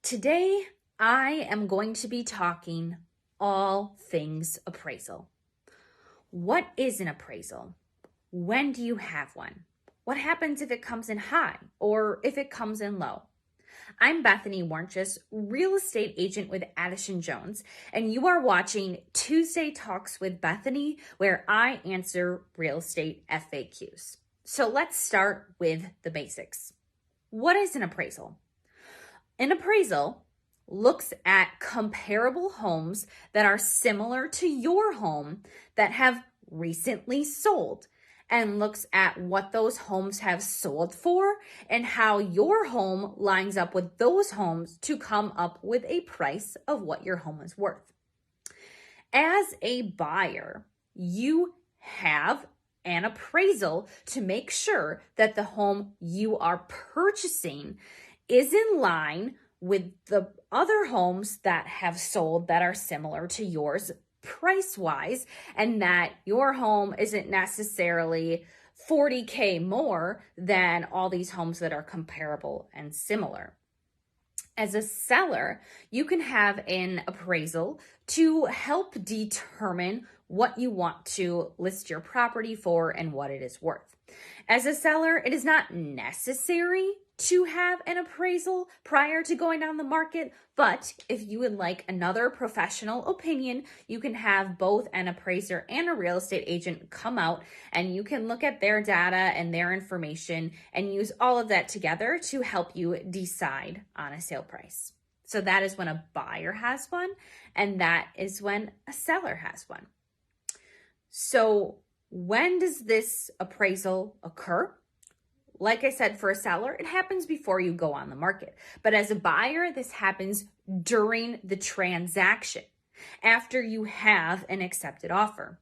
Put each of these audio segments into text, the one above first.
Today, I am going to be talking all things appraisal. What is an appraisal? When do you have one? What happens if it comes in high or if it comes in low? I'm Bethany Warnches, real estate agent with Addison Jones, and you are watching Tuesday Talks with Bethany, where I answer real estate FAQs. So let's start with the basics. What is an appraisal? An appraisal looks at comparable homes that are similar to your home that have recently sold and looks at what those homes have sold for and how your home lines up with those homes to come up with a price of what your home is worth. As a buyer, you have an appraisal to make sure that the home you are purchasing is in line with the other homes that have sold that are similar to yours price-wise, and that your home isn't necessarily $40K more than all these homes that are comparable and similar. As a seller, you can have an appraisal to help determine what you want to list your property for and what it is worth. As a seller, it is not necessary to have an appraisal prior to going on the market, but if you would like another professional opinion, you can have both an appraiser and a real estate agent come out and you can look at their data and their information and use all of that together to help you decide on a sale price. So that is when a buyer has one, and that is when a seller has one. So when does this appraisal occur? Like I said, for a seller, it happens before you go on the market. But as a buyer, this happens during the transaction, after you have an accepted offer.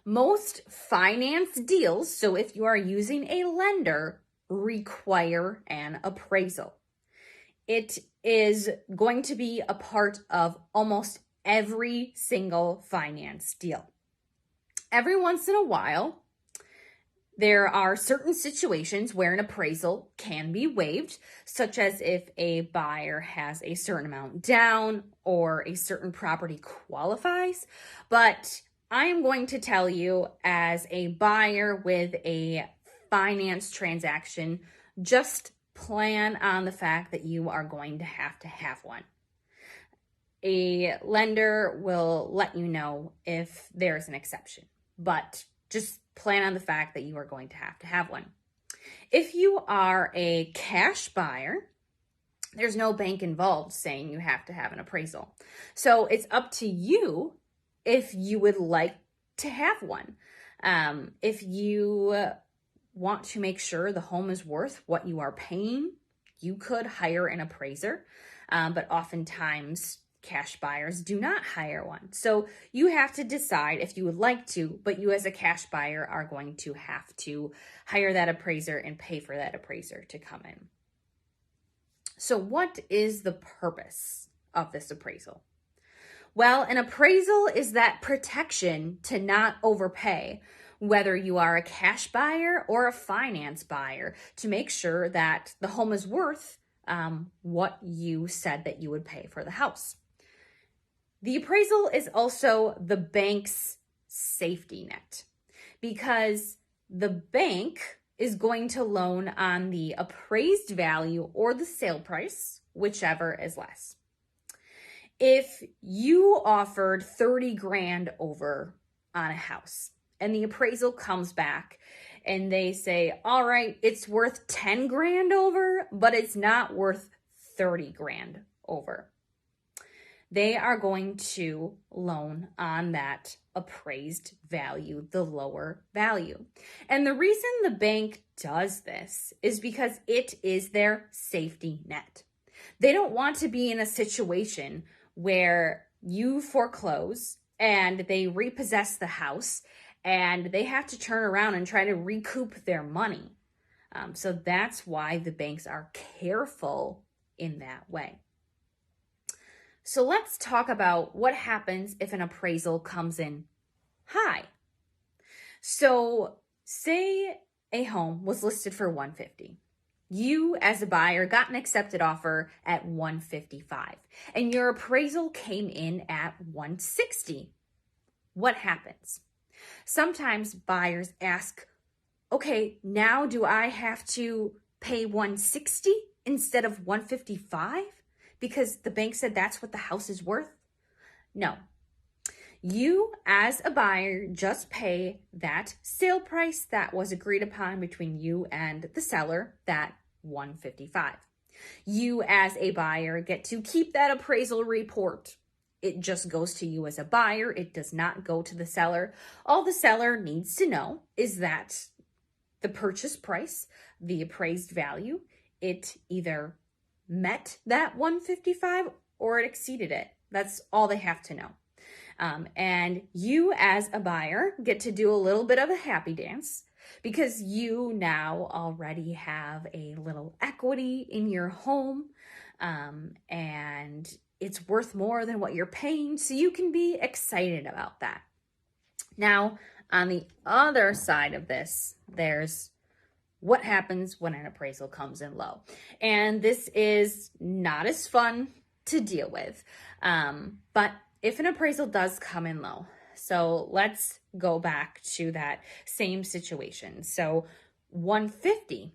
Most finance deals, so if you are using a lender, require an appraisal. It is going to be a part of almost every single finance deal. Every once in a while, there are certain situations where an appraisal can be waived, such as if a buyer has a certain amount down or a certain property qualifies. But I am going to tell you, as a buyer with a finance transaction, just plan on the fact that you are going to have one. A lender will let you know if there's an exception, but just plan on the fact that you are going to have one. If you are a cash buyer, there's no bank involved saying you have to have an appraisal. So it's up to you if you would like to have one. If you want to make sure the home is worth what you are paying, you could hire an appraiser, but oftentimes cash buyers do not hire one. So you have to decide if you would like to, but you as a cash buyer are going to have to hire that appraiser and pay for that appraiser to come in. So what is the purpose of this appraisal? Well, an appraisal is that protection to not overpay, whether you are a cash buyer or a finance buyer, to make sure that the home is worth what you said that you would pay for the house. The appraisal is also the bank's safety net, because the bank is going to loan on the appraised value or the sale price, whichever is less. If you offered 30 grand over on a house and the appraisal comes back and they say, all right, it's worth 10 grand over, but it's not worth 30 grand over, they are going to loan on that appraised value, the lower value. And the reason the bank does this is because it is their safety net. They don't want to be in a situation where you foreclose and they repossess the house and they have to turn around and try to recoup their money. So that's why the banks are careful in that way. So let's talk about what happens if an appraisal comes in high. So say a home was listed for $150. You as a buyer got an accepted offer at 155 and your appraisal came in at 160. What happens? Sometimes buyers ask, okay, now do I have to pay 160 instead of 155 because the bank said that's what the house is worth? No. You as a buyer just pay that sale price that was agreed upon between you and the seller, that 155. You as a buyer get to keep that appraisal report. It just goes to you as a buyer. It does not go to the seller. All the seller needs to know is that the purchase price, the appraised value, it either met that 155 or it exceeded it. That's all they have to know. And you as a buyer get to do a little bit of a happy dance because you now already have a little equity in your home, and it's worth more than what you're paying. So you can be excited about that. Now, on the other side of this, there's what happens when an appraisal comes in low. And this is not as fun to deal with, but if an appraisal does come in low, so let's go back to that same situation. So 150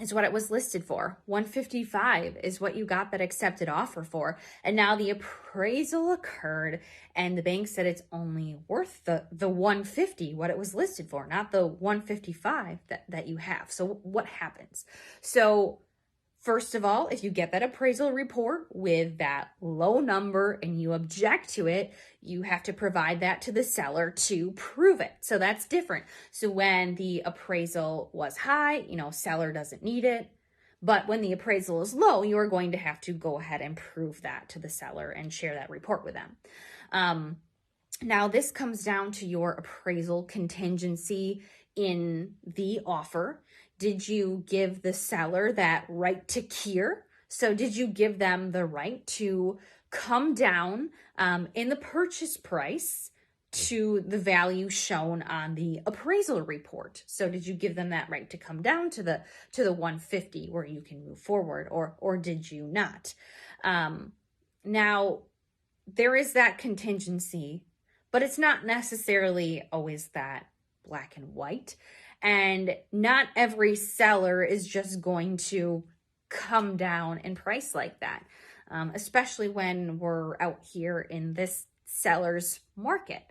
is what it was listed for. 155 is what you got that accepted offer for. And now the appraisal occurred and the bank said it's only worth the 150, what it was listed for, not the 155 that you have. So what happens? So first of all, if you get that appraisal report with that low number and you object to it, you have to provide that to the seller to prove it. So that's different. So when the appraisal was high, seller doesn't need it. But when the appraisal is low, you are going to have to go ahead and prove that to the seller and share that report with them. Now, this comes down to your appraisal contingency in the offer. Did you give the seller that right to cure? So did you give them the right to come down in the purchase price to the value shown on the appraisal report? So did you give them that right to come down to the 150 where you can move forward, or did you not? Now, there is that contingency, but it's not necessarily always that black and white. And not every seller is just going to come down in price like that, especially when we're out here in this seller's market.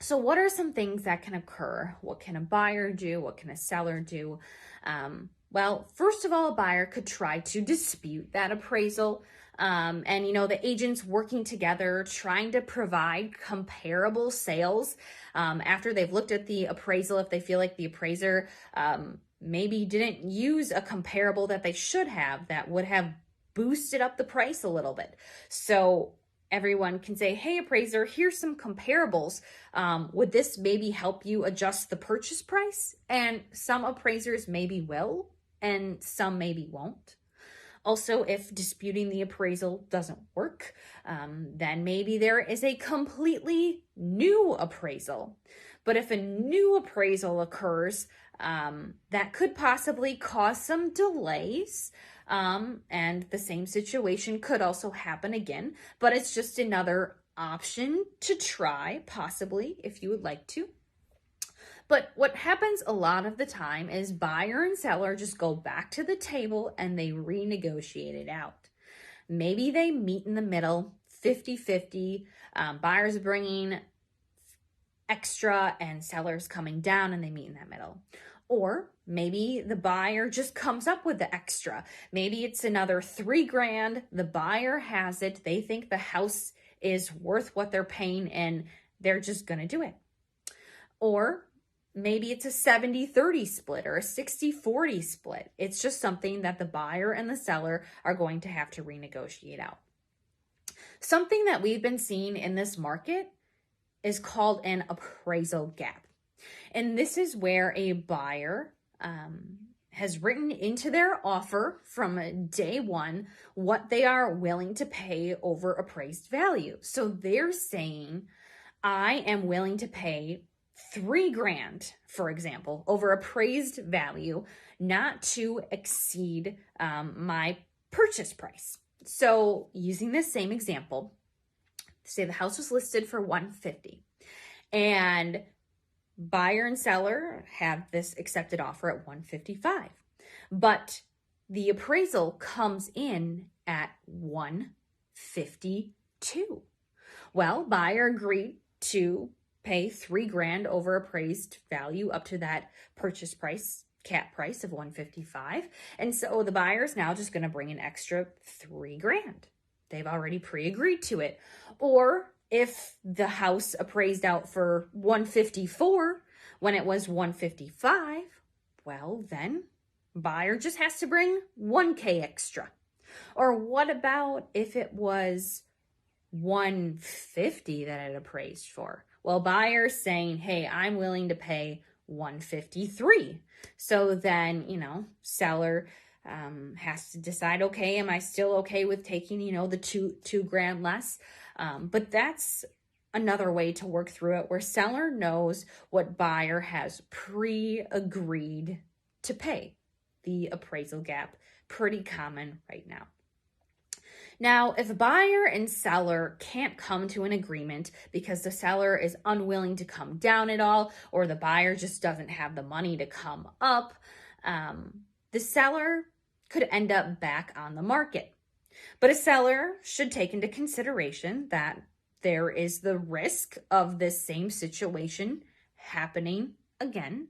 So what are some things that can occur? What can a buyer do? What can a seller do? Well, first of all, a buyer could try to dispute that appraisal. And, the agents working together, trying to provide comparable sales after they've looked at the appraisal. If they feel like the appraiser maybe didn't use a comparable that they should have, that would have boosted up the price a little bit. So everyone can say, hey, appraiser, here's some comparables. Would this maybe help you adjust the purchase price? And some appraisers maybe will, and some maybe won't. Also, if disputing the appraisal doesn't work, then maybe there is a completely new appraisal. But if a new appraisal occurs, that could possibly cause some delays. And the same situation could also happen again, but it's just another option to try, possibly, if you would like to. But what happens a lot of the time is buyer and seller just go back to the table and they renegotiate it out. Maybe they meet in the middle, 50-50, buyers bringing extra and sellers coming down, and they meet in that middle. Or maybe the buyer just comes up with the extra. Maybe it's another $3,000. The buyer has it. They think the house is worth what they're paying and they're just going to do it. Or maybe it's a 70-30 split or a 60-40 split. It's just something that the buyer and the seller are going to have to renegotiate out. Something that we've been seeing in this market is called an appraisal gap. And this is where a buyer has written into their offer from day one what they are willing to pay over appraised value. So they're saying, I am willing to pay $3,000, for example, over appraised value, not to exceed my purchase price. So using this same example, say the house was listed for $150 and buyer and seller have this accepted offer at $155, but the appraisal comes in at $152. Well, buyer agreed to pay $3,000 over appraised value up to that purchase price, cap price of $155. And so the buyer is now just going to bring an extra $3,000. They've already pre-agreed to it. Or if the house appraised out for $154 when it was $155, well, then buyer just has to bring $1,000 extra. Or what about if it was $150 that it appraised for? Well, buyer's saying, hey, I'm willing to pay $153. So then, seller has to decide, okay, am I still okay with taking, the $2,000 less? But that's another way to work through it, where seller knows what buyer has pre-agreed to pay. The appraisal gap, pretty common right now. Now, if buyer and seller can't come to an agreement because the seller is unwilling to come down at all, or the buyer just doesn't have the money to come up, the seller could end up back on the market. But a seller should take into consideration that there is the risk of this same situation happening again.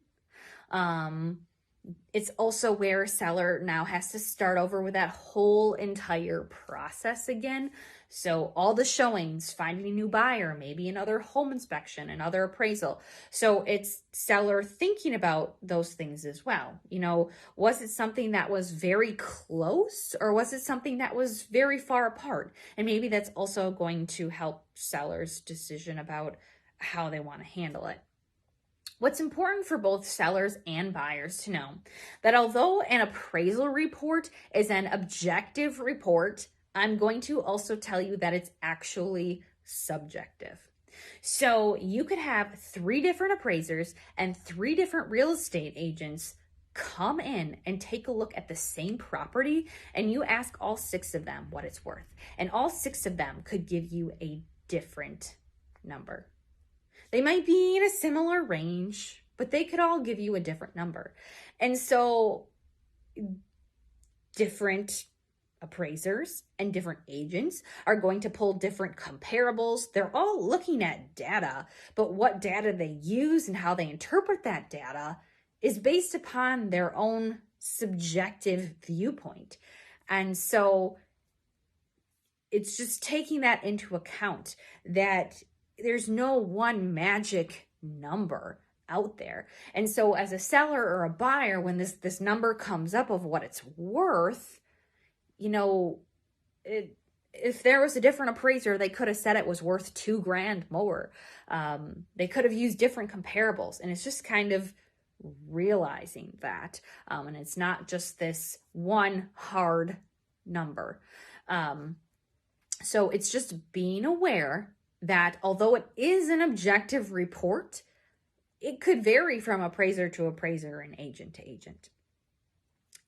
It's also where a seller now has to start over with that whole entire process again. So all the showings, finding a new buyer, maybe another home inspection, another appraisal. So it's seller thinking about those things as well. Was it something that was very close, or was it something that was very far apart? And maybe that's also going to help seller's decision about how they want to handle it. What's important for both sellers and buyers to know that although an appraisal report is an objective report, I'm going to also tell you that it's actually subjective. So you could have 3 different appraisers and 3 different real estate agents come in and take a look at the same property, and you ask all 6 of them what it's worth. And all 6 of them could give you a different number. They might be in a similar range, but they could all give you a different number. And so different appraisers and different agents are going to pull different comparables. They're all looking at data, but what data they use and how they interpret that data is based upon their own subjective viewpoint. And so it's just taking that into account, that there's no one magic number out there. And so as a seller or a buyer, when this number comes up of what it's worth, if there was a different appraiser, they could have said it was worth $2,000 more. They could have used different comparables, and it's just kind of realizing that. And it's not just this one hard number. So it's just being aware that although it is an objective report, it could vary from appraiser to appraiser and agent to agent.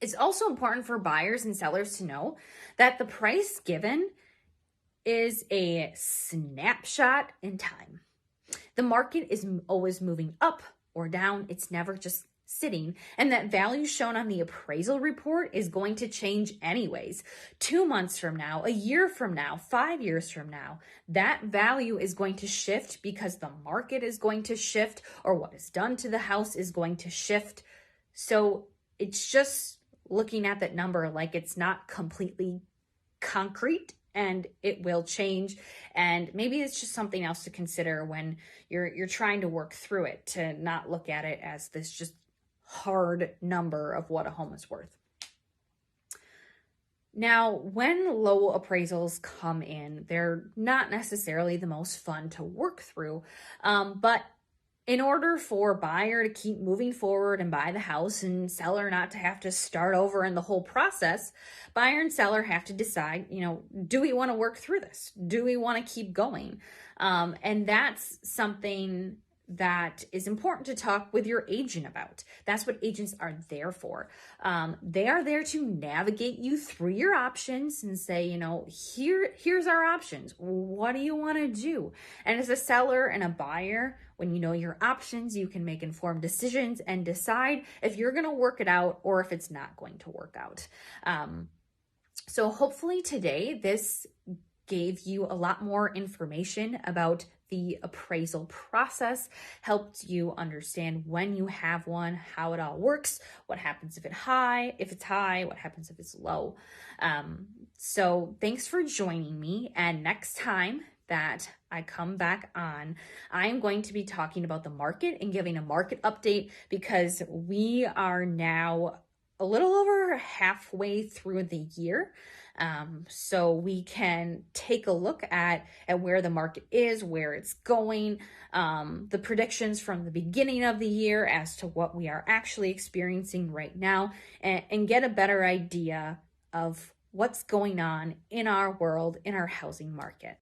It's also important for buyers and sellers to know that the price given is a snapshot in time. The market is always moving up or down. It's never just sitting, and that value shown on the appraisal report is going to change anyways. 2 months from now, a year from now, 5 years from now, that value is going to shift because the market is going to shift, or what is done to the house is going to shift. So it's just looking at that number like it's not completely concrete, and it will change. And maybe it's just something else to consider when you're trying to work through it, to not look at it as this just hard number of what a home is worth. Now, when low appraisals come in, they're not necessarily the most fun to work through, but in order for buyer to keep moving forward and buy the house, and seller not to have to start over in the whole process, buyer and seller have to decide, do we want to work through this? Do we want to keep going? And that's something that is important to talk with your agent about. That's what agents are there for. They are there to navigate you through your options and say, here's our options. What do you want to do? And as a seller and a buyer, when you know your options, you can make informed decisions and decide if you're going to work it out or if it's not going to work out. So hopefully today this gave you a lot more information about the appraisal process, helped you understand when you have one, how it all works, what happens if it's high, what happens if it's low. So thanks for joining me. And next time that I come back on, I am going to be talking about the market and giving a market update, because we are now a little over halfway through the year. So we can take a look at where the market is, where it's going, the predictions from the beginning of the year as to what we are actually experiencing right now, and get a better idea of what's going on in our world, in our housing market.